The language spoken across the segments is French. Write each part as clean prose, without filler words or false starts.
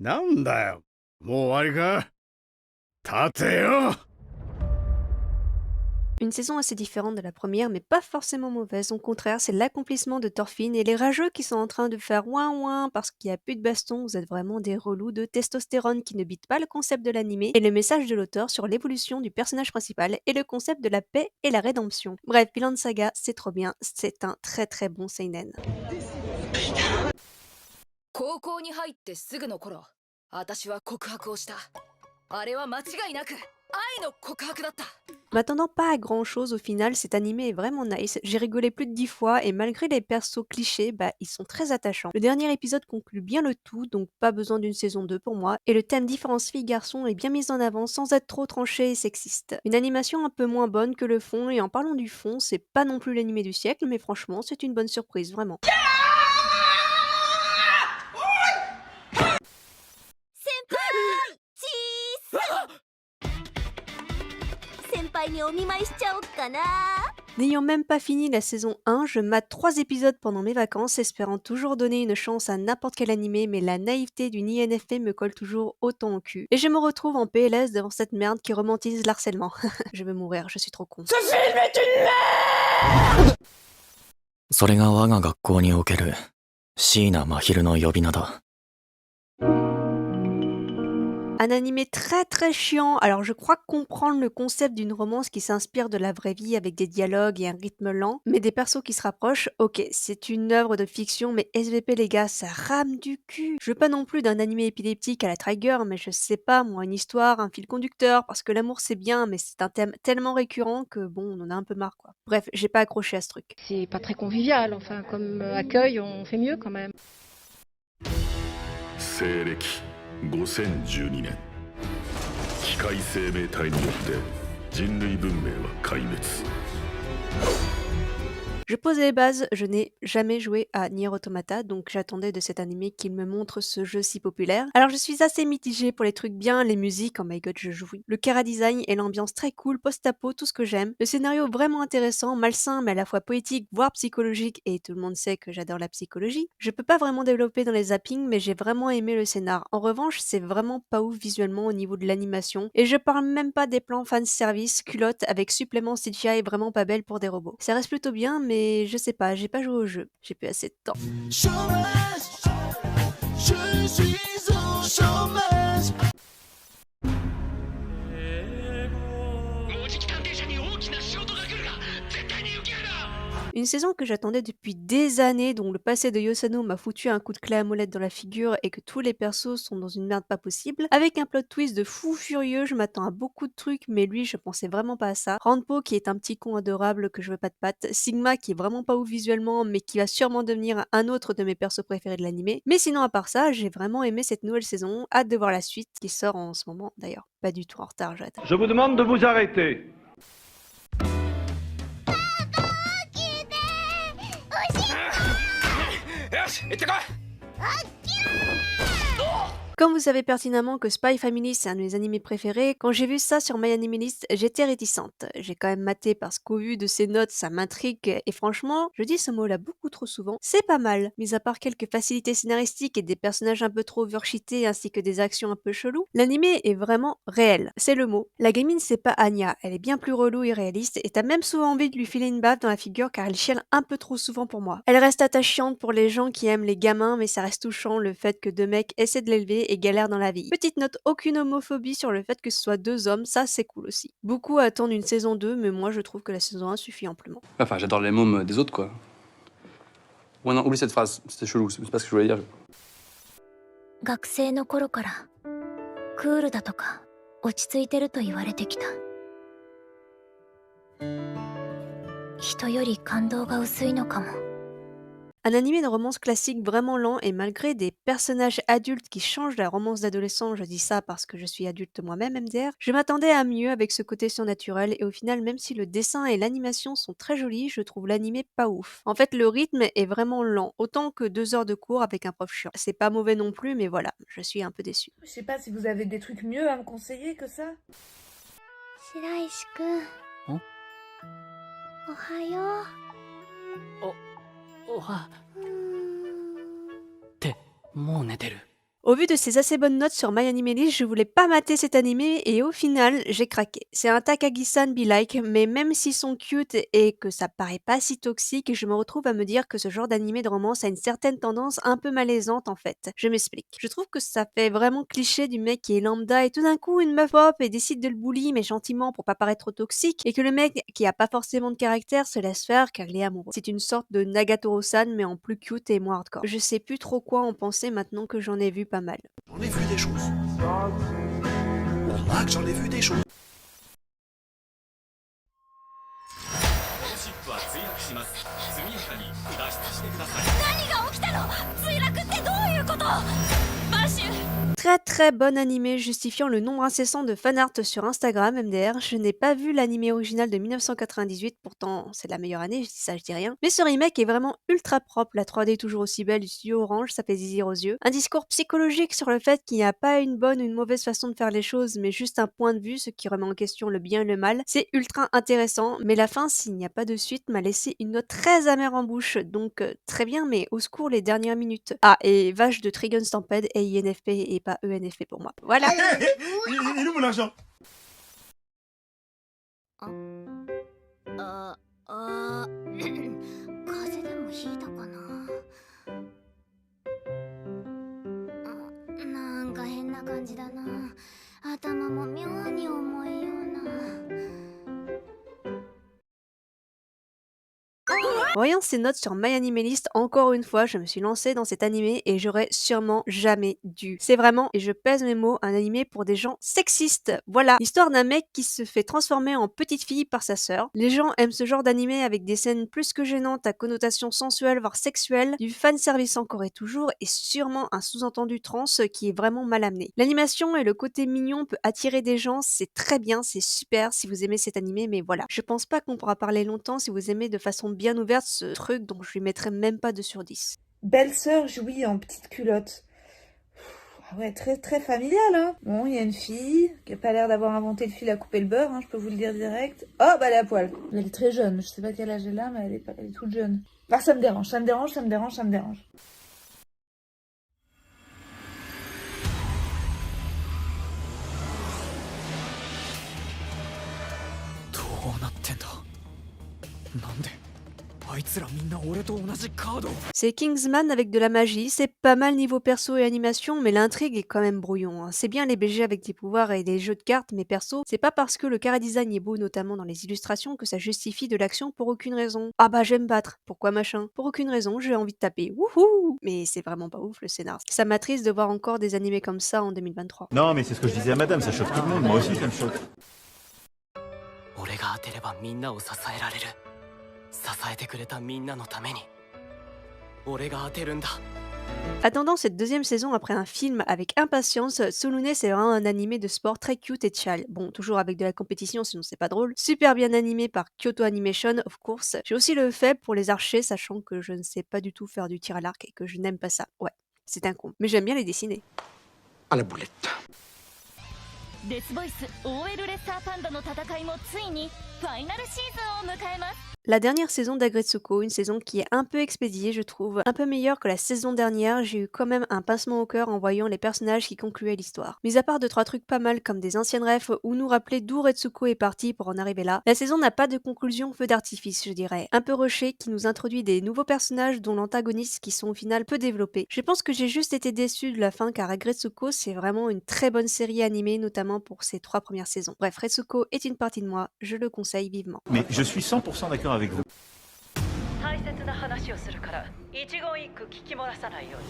なんだよ。もう終わりか。立てよ。Une saison assez différente de la première, mais pas forcément mauvaise. Au contraire, c'est l'accomplissement de Thorfinn et les rageux qui sont en train de faire ouin ouin parce qu'il n'y a plus de baston. Vous êtes vraiment des relous de testostérone qui ne bitent pas le concept de l'animé et le message de l'auteur sur l'évolution du personnage principal et le concept de la paix et la rédemption. Bref, Vinland Saga, c'est trop bien. C'est un très très bon seinen. 高校に入ってすぐの頃、私は告白をした。あれは間違いなく愛の告白だった。M'attendant pas à grand chose au final, cet animé est vraiment nice, j'ai rigolé plus de 10 fois et malgré les persos clichés, bah ils sont très attachants. Le dernier épisode conclut bien le tout, donc pas besoin d'une saison 2 pour moi, et le thème différence filles-garçons est bien mis en avant sans être trop tranché et sexiste. Une animation un peu moins bonne que le fond, et en parlant du fond, c'est pas non plus l'animé du siècle, mais franchement c'est une bonne surprise, vraiment. 先輩にお見舞いしちゃおっかな。 N'ayant même pas fini la saison 1, je mate 3 épisodes pendant mes vacances, espérant toujours donner une chance à n'importe quel animé, mais la naïveté d'une INFP me colle toujours autant au cul. Et je me retrouve en PLS devant cette merde qui romantise l'harcèlement. Je veux mourir, je suis trop con. それが我が学校における椎名真昼の呼び名だ。 Un animé très très chiant, alors je crois comprendre le concept d'une romance qui s'inspire de la vraie vie avec des dialogues et un rythme lent, mais des persos qui se rapprochent, ok, c'est une œuvre de fiction, mais SVP les gars, ça rame du cul. Je veux pas non plus d'un animé épileptique à la Trigger, mais je sais pas, moi, une histoire, un fil conducteur, parce que l'amour c'est bien, mais c'est un thème tellement récurrent que bon, on en a un peu marre quoi. Bref, j'ai pas accroché à ce truc. C'est pas très convivial, enfin, comme accueil, on fait mieux quand même. 西暦5012年機械生命体によって人類文明は壊滅。 Je pose les bases, je n'ai jamais joué à Nier Automata, donc j'attendais de cet animé qu'il me montre ce jeu si populaire. Alors je suis assez mitigée pour les trucs bien, les musiques, oh my god je jouis. Le chara-design et l'ambiance très cool, post-apo, tout ce que j'aime. Le scénario vraiment intéressant, malsain mais à la fois poétique, voire psychologique, et tout le monde sait que j'adore la psychologie. Je peux pas vraiment développer dans les zappings, mais j'ai vraiment aimé le scénar. En revanche, c'est vraiment pas ouf visuellement au niveau de l'animation, et je parle même pas des plans fanservice, culottes avec supplément CGI vraiment pas belle pour des robots. Ça reste plutôt bien, mais je sais pas, j'ai pas joué au jeu, j'ai plus assez de temps. Une saison que j'attendais depuis des années, dont le passé de Yosano m'a foutu un coup de clé à molette dans la figure et que tous les persos sont dans une merde pas possible. Avec un plot twist de fou furieux, je m'attends à beaucoup de trucs, mais lui, je pensais vraiment pas à ça. Ranpo qui est un petit con adorable que je veux pas de patte. Sigma qui est vraiment pas ouf visuellement, mais qui va sûrement devenir un autre de mes persos préférés de l'animé. Mais sinon, à part ça, j'ai vraiment aimé cette nouvelle saison. Hâte de voir la suite, qui sort en ce moment d'ailleurs. Pas du tout en retard, j'attends. Je vous demande de vous arrêter. Comme vous savez pertinemment que Spy Family c'est un de mes animés préférés, quand j'ai vu ça sur My Anime List, j'étais réticente. J'ai quand même maté parce qu'au vu de ces notes, ça m'intrigue et franchement, je dis ce mot-là beaucoup trop souvent, c'est pas mal. Mis à part quelques facilités scénaristiques et des personnages un peu trop overcheatés ainsi que des actions un peu cheloues, l'animé est vraiment réel, c'est le mot. La gamine c'est pas Anya, elle est bien plus relou et réaliste et t'as même souvent envie de lui filer une baffe dans la figure car elle chiale un peu trop souvent pour moi. Elle reste attachante pour les gens qui aiment les gamins mais ça reste touchant le fait que deux mecs essaient de l'élever et galèrent dans la vie. Petite note, aucune homophobie sur le fait que ce soit deux hommes, ça c'est cool aussi. Beaucoup attendent une saison 2, mais moi je trouve que la saison 1 suffit amplement. Enfin, j'adore les mômes des autres, quoi. Ouais, non, oublie cette phrase, c'était chelou, c'est pas ce que je voulais dire. 学生の頃からクールだとか落ち着いてると言われてきた。人より感動が薄いのかも。 Un animé de romance classique vraiment lent et malgré des personnages adultes qui changent de la romance d'adolescent, je dis ça parce que je suis adulte moi-même MDR, je m'attendais à mieux avec ce côté surnaturel et au final même si le dessin et l'animation sont très jolis, je trouve l'animé pas ouf. En fait le rythme est vraiment lent, autant que 2 heures de cours avec un prof chiant. C'est pas mauvais non plus mais voilà, je suis un peu déçue. Je sais pas si vous avez des trucs mieux à me conseiller que ça. 白石くん。おはよう。おはってもう寝てる。Au vu de ces assez bonnes notes sur MyAnimeList, je voulais pas mater cet animé et au final, j'ai craqué. C'est un Takagi-san be like, mais même s'ils sont cute et que ça paraît pas si toxique, je me retrouve à me dire que ce genre d'animé de romance a une certaine tendance un peu malaisante en fait. Je m'explique. Je trouve que ça fait vraiment cliché du mec qui est lambda et tout d'un coup une meuf pop et décide de le bully mais gentiment pour pas paraître trop toxique et que le mec qui a pas forcément de caractère se laisse faire car il est amoureux. C'est une sorte de Nagatoro-san mais en plus cute et moins hardcore. Je sais plus trop quoi en penser maintenant que j'en ai vu pas mal. J'en ai vu des choses. Mac, j'en ai vu des choses. Très bon animé justifiant le nombre incessant de fanart sur Instagram MDR. Je n'ai pas vu l'animé original de 1998, pourtant c'est la meilleure année, je dis ça je dis rien. Mais ce remake est vraiment ultra propre, la 3D est toujours aussi belle du studio Orange, ça fait zizir aux yeux. Un discours psychologique sur le fait qu'il n'y a pas une bonne ou une mauvaise façon de faire les choses, mais juste un point de vue, ce qui remet en question le bien et le mal. C'est ultra intéressant, mais la fin, s'il n'y a pas de suite, m'a laissé une note très amère en bouche, donc très bien, mais au secours les dernières minutes. Ah, et vache de Trigun Stampede et INFP et pas ENFP pour moi. Voilà. Il est où mon argent? 風邪でもひいたかな。なんか変な感じだな。頭も妙に重いような。 Voyant ces notes sur MyAnimeList, encore une fois, je me suis lancée dans cet animé et j'aurais sûrement jamais dû. C'est vraiment, et je pèse mes mots, un animé pour des gens sexistes. Voilà, l'histoire d'un mec qui se fait transformer en petite fille par sa sœur. Les gens aiment ce genre d'animé avec des scènes plus que gênantes à connotation sensuelle voire sexuelle, du fanservice encore et toujours, et sûrement un sous-entendu trans qui est vraiment mal amené. L'animation et le côté mignon peut attirer des gens, c'est très bien, c'est super si vous aimez cet animé, mais voilà. Je pense pas qu'on pourra parler longtemps si vous aimez de façon bien ouverte ce truc dont je lui mettrais même pas 2 sur 10. Belle-sœur jouit en petite culotte. Ah ouais, très familial, hein. Bon, il y a une fille qui a pas l'air d'avoir inventé le fil à couper le beurre, hein, je peux vous le dire direct. Oh, bah elle est à poil. Elle est très jeune, je sais pas quel âge elle a, mais elle est toute jeune. Ah, ça me dérange. どうなってんだ。なんであいつらみんな俺と同じカード。 C'est Kingsman avec de la magie, c'est pas mal niveau perso et animation, mais l'intrigue est quand même brouillon, hein. C'est bien les BG avec des pouvoirs et des jeux de cartes, mais perso, c'est pas parce que le chara-design est beau, notamment dans les illustrations, que ça justifie de l'action pour aucune raison. Ah bah je vais me battre, pourquoi machin? Pour aucune raison, j'ai envie de taper, wouhou! Mais c'est vraiment pas ouf le scénar. Ça m'attriste de voir encore des animés comme ça en 2023. Non, mais c'est ce que je disais à madame, ça choque tout le monde, moi aussi ça me choque. 俺が当てればみんなを支えられる。支えてくれたみんなのために俺が当てるんだ。 Attendant cette deuxième saison après un film avec impatience, Tsurune c'est vraiment un animé de sport très cute et chill. Bon, toujours avec de la compétition sinon c'est pas drôle. Super bien animé par Kyoto Animation, of course. J'ai aussi le fait pour les archers, sachant que je ne sais pas du tout faire du tir à l'arc et que je n'aime pas ça. Ouais, c'est un con. Mais j'aime bien les dessiner. À la boulette. デスボイス OL レッサーパンダの戦いもついにファイナルシーズンを迎えます。 La dernière saison d'Agretsuko, une saison qui est un peu expédiée, je trouve, un peu meilleure que la saison dernière, j'ai eu quand même un pincement au cœur en voyant les personnages qui concluaient l'histoire. Mis à part 2-3 trucs pas mal comme des anciennes refs ou nous rappeler d'où Retsuko est parti pour en arriver là, la saison n'a pas de conclusion feu d'artifice, je dirais. Un peu rushé qui nous introduit des nouveaux personnages dont l'antagoniste qui sont au final peu développés. Je pense que j'ai juste été déçue de la fin car Agretsuko c'est vraiment une très bonne série animée, notamment pour ses 3 premières saisons. Bref, Retsuko est une partie de moi, je le conseille vivement. Mais je suis 100% d'accord avec vous. 大切な話をするから一言一句聞き漏らさないように。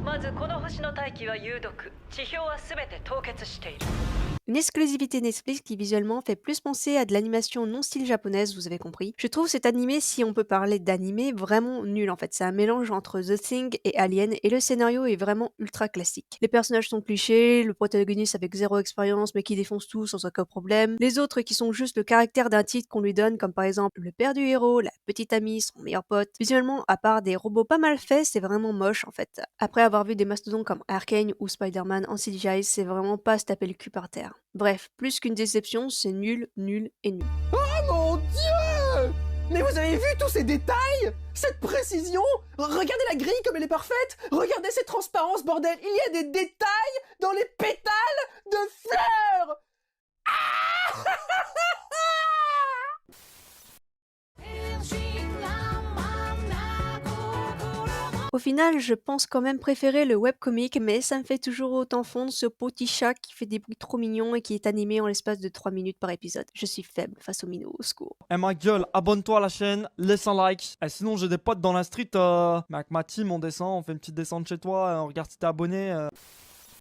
まずこの星の大気は有毒、地表はすべて凍結している。 Une exclusivité Netflix qui visuellement fait plus penser à de l'animation non style japonaise, vous avez compris. Je trouve cet animé, si on peut parler d'animé, vraiment nul en fait. C'est un mélange entre The Thing et Alien et le scénario est vraiment ultra classique. Les personnages sont clichés, le protagoniste avec 0 expérience mais qui défonce tout sans aucun problème. Les autres qui sont juste le caractère d'un titre qu'on lui donne comme par exemple le père du héros, la petite amie, son meilleur pote. Visuellement, à part des robots pas mal faits, c'est vraiment moche en fait. Après avoir vu des mastodontes comme Arcane ou Spider-Man en CGI, c'est vraiment pas se taper le cul par terre. Bref, plus qu'une déception, c'est nul et nul. Oh mon Dieu! Mais vous avez vu tous ces détails? Cette précision? Regardez la grille comme elle est parfaite! Regardez cette transparence, bordel! Il y a des détails dans les pétales de fleurs! Au final, je pense quand même préférer le webcomic, mais ça me fait toujours autant fondre ce petit chat qui fait des bruits trop mignons et qui est animé en l'espace de 3 minutes par épisode. Je suis faible face aux minots, au secours. Eh ma gueule, abonne-toi à la chaîne, laisse un like. Eh, sinon j'ai des potes dans la street, mais avec ma team on descend, on fait une petite descente chez toi, on regarde si t'es abonné.